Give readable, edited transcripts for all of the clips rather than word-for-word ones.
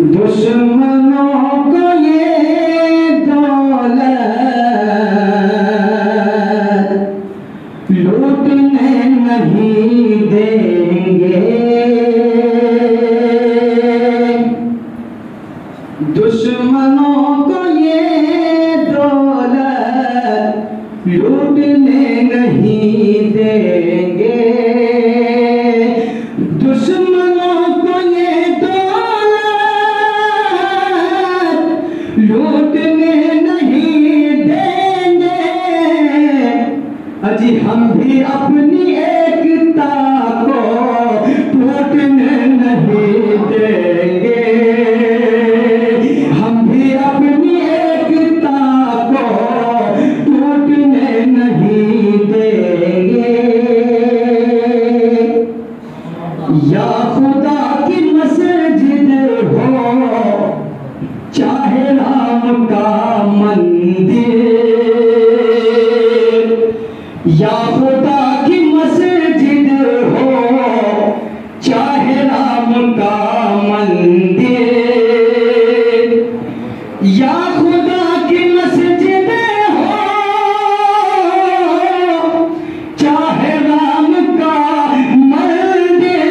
दुश्मनों को ये दौलत लूटने नहीं देंगे। दुश्मनों को ये दौलत लूटने नहीं देंगे। दुश्मनों को ये दौलत लूटने नहीं देंगे। अजी हम भी अपनी एकता को टूटने नहीं देंगे। हम भी अपनी एकता को टूटने नहीं देंगे। या खुदा की मस्जिद हो चाहे राम का मंदिर, या खुदा की मस्जिद हो चाहे राम का मंदिर, या खुदा की मस्जिद हो चाहे राम का मंदिर।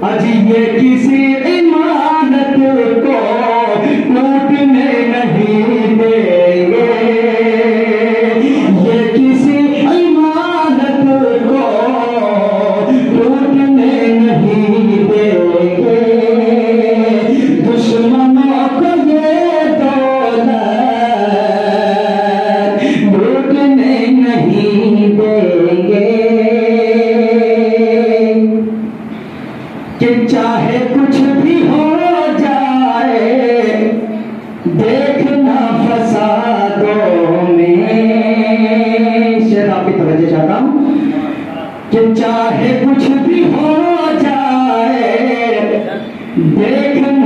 अजी ये किसी इमारत को टूटने नहीं देंगे। ये किसी इमारत को टूटने नहीं देंगे। दुश्मनों को ये दौलत लूटने नहीं देंगे। कि चाहे कुछ भी हो जाए देखना फसादों में। शेर आपकी तवज्जो चाहता हूं कि चाहे कुछ भी हो जाए देखना